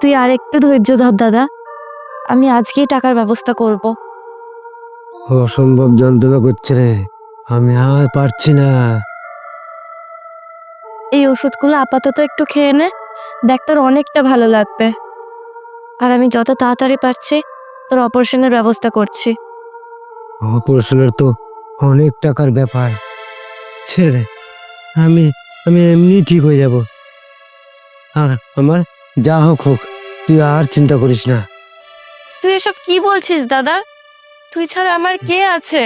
তুই আর একটু ধৈর্য ধর দাদা, আমি আজকেই টাকার ব্যবস্থা করব। অসম্ভব যন্ত্রণা করছে রে, আমি আর পারছি না। এই ওষুধগুলো আপাতত একটু খেয়ে নে, দেখ তোর অনেকটা ভালো লাগবে। আর আমি যত তাড়াতাড়ি পারছি তোর অপারেশনের ব্যবস্থা করছি। অপারেশনের তো অনেক টাকার ব্যাপার। ছেড়ে, আমি আমি এমনি ঠিক হয়ে যাব। আর আমার যা হোক হোক, তুই আর চিন্তা করিস না। তুই এসব কি বলছিস দাদা? তুই ছাড়া আমার কে আছে?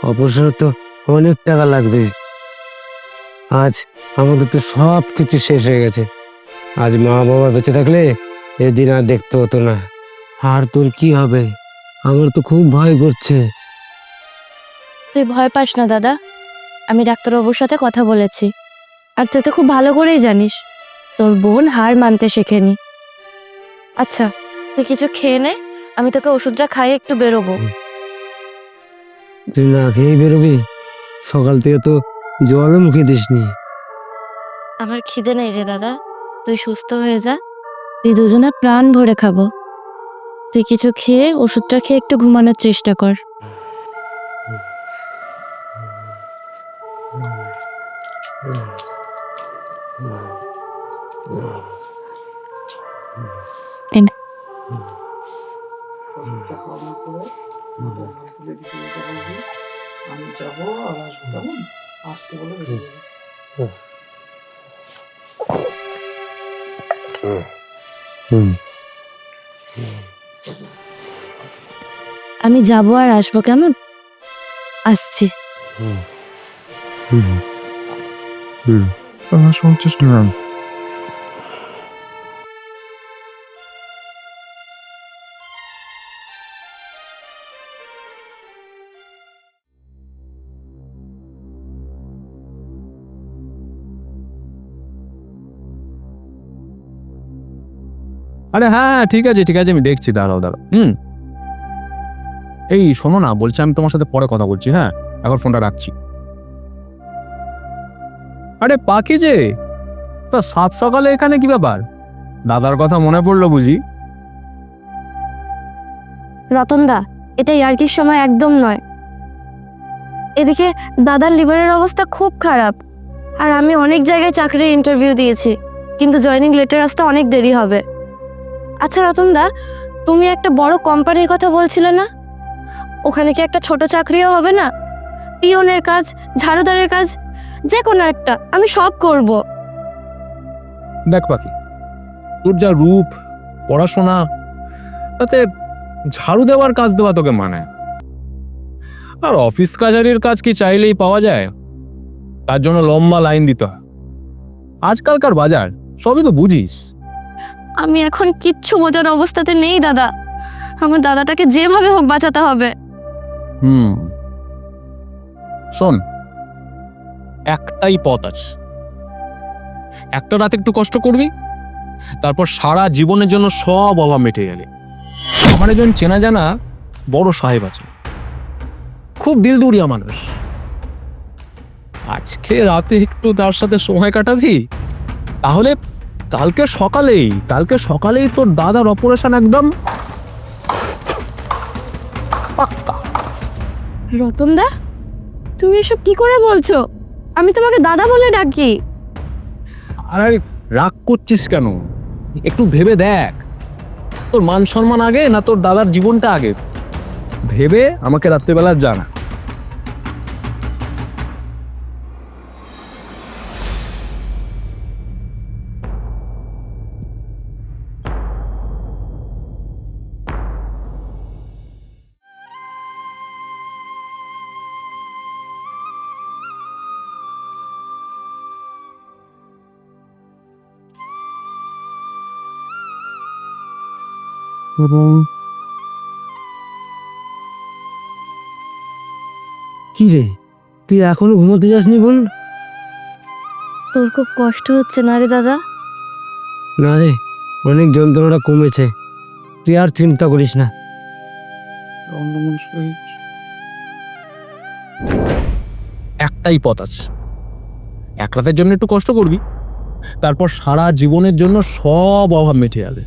অপারেশনের তো অনেক টাকা লাগবে। আজ আমাদের তো সব কিছু শেষ হয়ে গেছে। আজ মা বাবা বেঁচে থাকলে এদিন আর দেখতে হতো না। আর তোর কি হবে? আমার তো খুব ভয় করছে। তুই ভয় পাস না দাদা, আমি ডাক্তারবাবুর সাথে কথা বলেছি। আর তুই তো খুব ভালো করেই জানিস তোর বোন হার মানতে শেখেনি। আচ্ছা, তুই কিছু খেয়ে নে, আমি তোকে ওষুধটা খাইয়ে একটু বেরোবো। তুই না খেয়েই বেরোবি? সকাল থেকে তো জলও মুখে দিসনি। আমার খিদে নেই রে দাদা, তুই সুস্থ হয়ে যা, তুই দুজনে প্রাণ ভরে খাবো। তুই কিছু খেয়ে ওষুধটা খেয়ে একটু ঘুমানোর চেষ্টা কর। এই নে। আমি যাবো আর আসবো, কেমন আসছে বলে বেরিয়ে যাবো। আমি যাবো আর আসবো, কেমন? আসছি। শুনছিস না? আরে হ্যাঁ, ঠিক আছে ঠিক আছে, আমি দেখছি, দাঁড়াও দাঁড়াও। এই শোনো না, বলছি আমি তোমার সাথে পরে কথা বলছি। হ্যাঁ, এখন ফোনটা রাখছি। আরে পাখি যে, তা সাত সকালে এখানে কি ব্যাপার? দাদার কথা মনে পড়লো বুঝি? রতনদা, এটা ইয়ার্কির সময় একদম নয়। এদিকে দাদার লিভারের অবস্থা খুব খারাপ, আর আমি অনেক জায়গায় চাকরির ইন্টারভিউ দিয়েছি, কিন্তু জয়েনিং লেটার আসতে অনেক দেরি হবে। আচ্ছা রতনদা, তুমি একটা বড় কোম্পানির কথা বলছিলে না? ওখানে কি একটা ছোট চাকরিও হবে না? পিয়নের কাজ, ঝাড়ুদারের কাজ, যে কোনো একটা, আমি সব করব। দেখ পাখি, তোর যা রূপ, পড়াশোনা, তাতে ঝাড়ু দেওয়ার কাজ দেওয়া তোকে মানে। আর অফিস কাছারির কাজ কি চাইলেই পাওয়া যায়? তার জন্য লম্বা লাইন দিতে হয়। আজকালকার বাজার সবই তো বুঝিস। আমি এখন কিচ্ছু বোঝার অবস্থাতে নেই দাদা, আমার দাদাটাকে যেভাবে হোক বাঁচাতে হবে। শোন, একটাই পথ আছে। একটা রাত একটু কষ্ট করবি, তারপর সারা জীবনের জন্য সব অভাব মিটে গেলে। আমার একজন চেনা জানা বড় সাহেব আছে, খুব দিলদুরিয়া মানুষ। আজকে রাতে একটু তার সাথে সময় কাটাবি, তাহলে কালকে সকালেই তোর দাদার অপারেশন একদম পাক্কা। রতনদা, তুমি এসব কি করে বলছো? আমি তোমাকে দাদা বলে ডাকি। আরে রাগ করছিস কেন? একটু ভেবে দেখ, তোর মান সম্মান আগে না তোর দাদার জীবনটা আগে? ভেবে আমাকে রাত্রিবেলা জানা। কি রে, তুই এখনো ঘুমোতে যাসনি বোন? তোর খুব কষ্ট হচ্ছে না রে দাদা? না রে, অনেক যন্ত্রণাটা কমেছে, তুই আর চিন্তা করিস না। একটাই পথ আছে, এক রাতের জন্য একটু কষ্ট করবি, তারপর সারা জীবনের জন্য সব অভাব মিটে যাবে।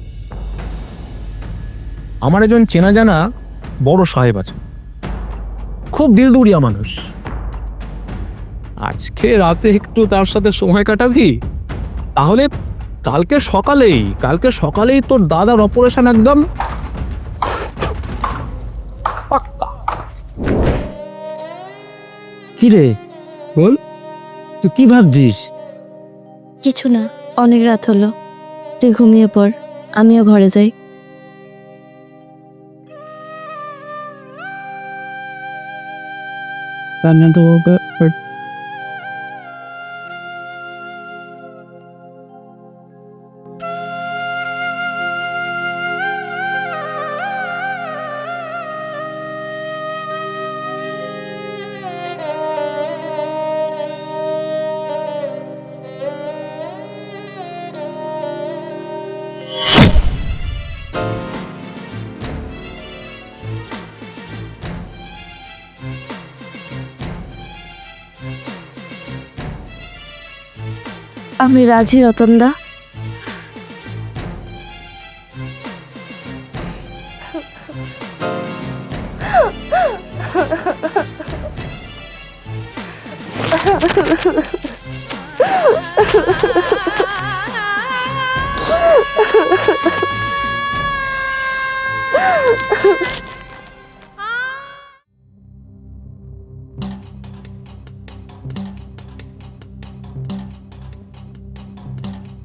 আমার একজন চেনা জানা বড় সাহেব আছে, খুব দিলদুরিয়া মানুষ। আজকে রাতে একটু তার সাথে সময় কাটাবি, তাহলে কালকে সকালেই তোর দাদার অপারেশন একদম পাক্কা। কি রে বল, তুই কি ভাবছিস? কিছু না, অনেক রাত হলো, তুই ঘুমিয়ে পড়, আমিও ঘরে যাই। আমি রাজি রতনদা।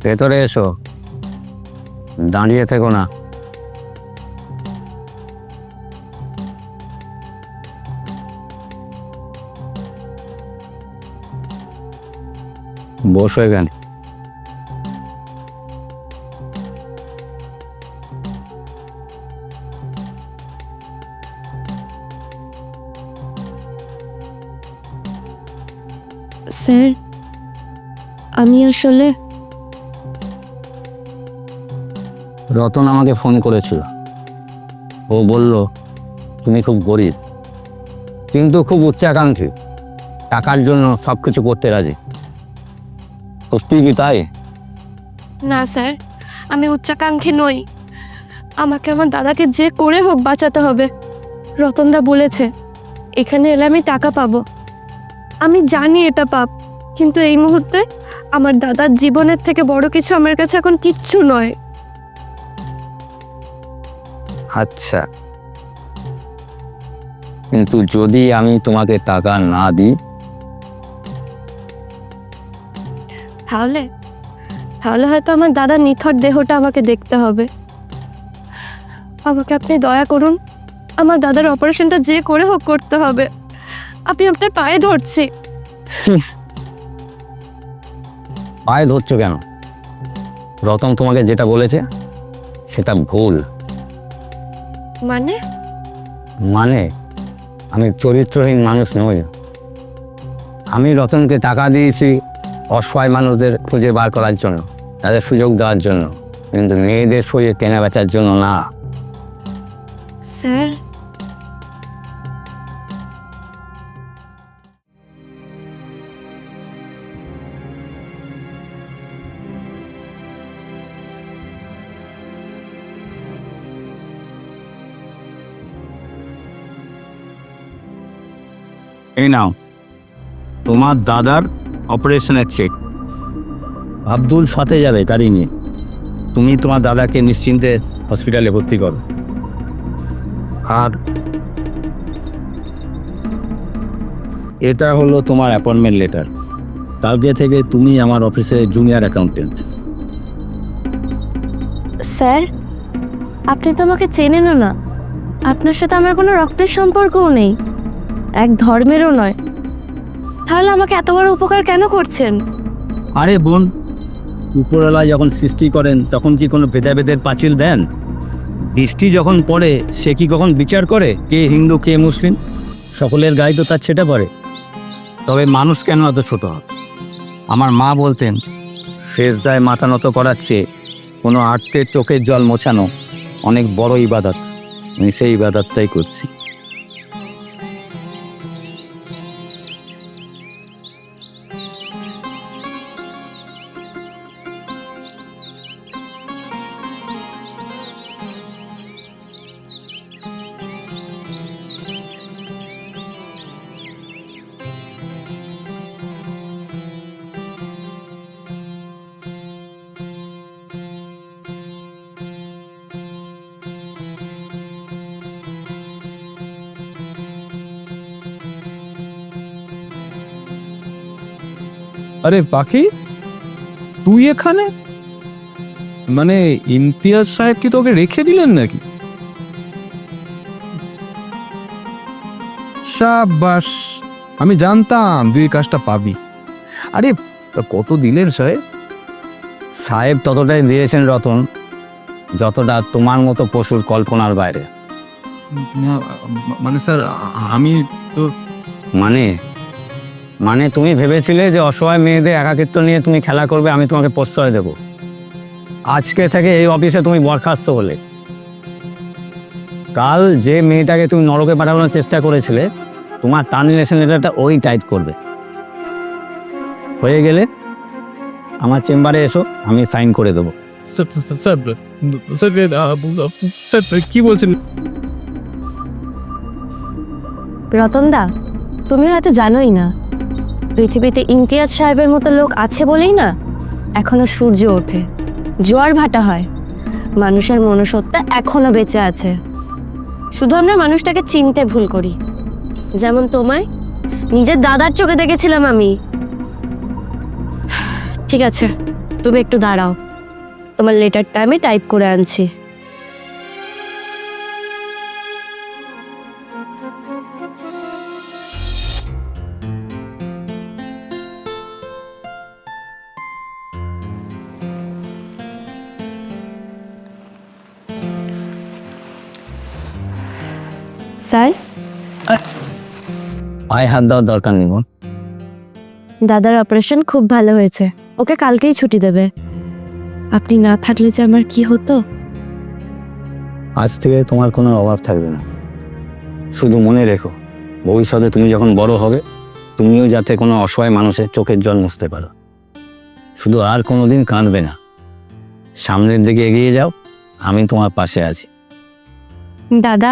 ভেতরে এসো, দাঁড়িয়ে থেকো না। বসো এখানে। স্যার, আমি আসলে রতন আমাকে ফোন করেছিল, ও বলল তুমি খুব গরিব কিন্তু খুব উচ্চাকাঙ্ক্ষী, টাকার জন্য সবকিছু করতে রাজি। সত্যি কি তাই? না স্যার, আমি উচ্চাকাঙ্ক্ষী নই। আমাকে আমার দাদাকে যে করে হোক বাঁচাতে হবে। রতনদা বলেছে এখানে এলে আমি টাকা পাবো। আমি জানি এটা পাপ, কিন্তু এই মুহূর্তে আমার দাদার জীবনের থেকে বড় কিছু আমার কাছে এখন কিচ্ছু নয়। আচ্ছা, কিন্তু যদি আমি তোমাকে টাকা না দিই? তাহলে তাহলে হয়তো আমার দাদার নিথর দেহটা আমাকে দেখতে হবে। আমাকে আপনি দয়া করুন, আমার দাদার অপারেশনটা যে করে হোক করতে হবে। আমি আপনার পায়ে ধরছি। পায়ে ধরছো কেন? রতন তোমাকে যেটা বলেছে সেটা ভুল। মানে? মানে আমি চরিত্রহীন মানুষ নই। আমি রতনকে টাকা দিয়েছি অসহায় মানুষদের খুঁজে বার করার জন্য, তাদের সুযোগ দেওয়ার জন্য, কিন্তু মেয়েদের শরীরে কেনা বেচার জন্য না। স্যার, এই নাও তোমার দাদার অপারেশনের চেক। আব্দুল ফাতে যাবে গাড়ি নিয়ে, তুমি তোমার দাদাকে নিশ্চিন্তে হসপিটালে ভর্তি করো। আর এটা হলো তোমার অ্যাপয়েন্টমেন্ট লেটার। কালকে থেকে তুমি আমার অফিসে জুনিয়র অ্যাকাউন্টেন্ট। স্যার, আপনি তো আমাকে চেনেনও না। আপনার সাথে আমার কোনো রক্তের সম্পর্কও নেই, এক ধর্মেরও নয়। তাহলে আমাকে এত বড় উপকার কেন করছেন? আরে বোন, উপরওয়ালা যখন সৃষ্টি করেন তখন কি কোনো ভেদাভেদের পাঁচিল দেন? বৃষ্টি যখন পড়ে সে কি কখন বিচার করে কে হিন্দু কে মুসলিম? সকলের গায়ে তো তার ছেটে পড়ে। তবে মানুষ কেন এত ছোট হয়? আমার মা বলতেন সেজদায় মাথা নত করার চেয়ে কোনো আর্তের চোখের জল মোছানো অনেক বড় ইবাদত। আমি সেই ইবাদতটাই করছি। আরে পাখি, তুই এখানে? মানে ইমতিয়াজ সাহেব কি তোকে রেখে দিলেন নাকি? শাবাশ, আমি জানতাম তুই এই কাজটা পাবি। আরে তা কত দিলেন সাহেব? সাহেব ততটাই দিয়েছেন রতন, যতটা তোমার মতো পশুর কল্পনার বাইরে। মানে স্যার, আমি তো মানে মানে তুমি ভেবেছিলে যে অসহায় মেয়েদের একাকিত্ব নিয়ে তুমি খেলা করবে, আমি তোমাকে প্রশ্রয় দেব। আজকে থেকে এই অফিসে তুমি বরখাস্ত হলে। কাল যে মেয়েটাকে তুমি নরকে পাঠানোর চেষ্টা করেছিলে, তোমার টার্মিনেশন লেটারটা ওই টাইপ করবে। হয়ে গেলে আমার চেম্বারে এসো, আমি সাইন করে দেবো। স্যার স্যার স্যার স্যার কি বলছেন? রতনদা, তুমি হয়তো জানোই না, পৃথিবীতে ইমতিয়াজ সাহেবের মতো লোক আছে বলেই না এখনো সূর্য ওঠে, জোয়ার ভাটা হয়, মানুষের মনুষ্যত্ব এখনো বেঁচে আছে। শুধু আমরা মানুষটাকে চিনতে ভুল করি। যেমন তোমায় নিজের দাদার চোখে দেখেছিলাম আমি। ঠিক আছে, তুমি একটু দাঁড়াও, তোমার লেটারটা আমি টাইপ করে আনছি। স্যার, পায়ে হাত দেওয়ার দরকার নেই বোন। দাদার অপারেশন খুব ভালো হয়েছে, ওকে কালকেই ছুটি দেবে। আপনি না থাকলে যে আমার কি হতো। আজ থেকে তোমার কোনো অভাব থাকবে না। শুধু মনে রেখো, ভবিষ্যতে তুমি যখন বড় হবে, তুমিও যাতে কোনো অসহায় মানুষের চোখের জল মুছতে পারো। শুধু আর কোনোদিন কাঁদবে না, সামনের দিকে এগিয়ে যাও, আমি তোমার পাশে আছি। দাদা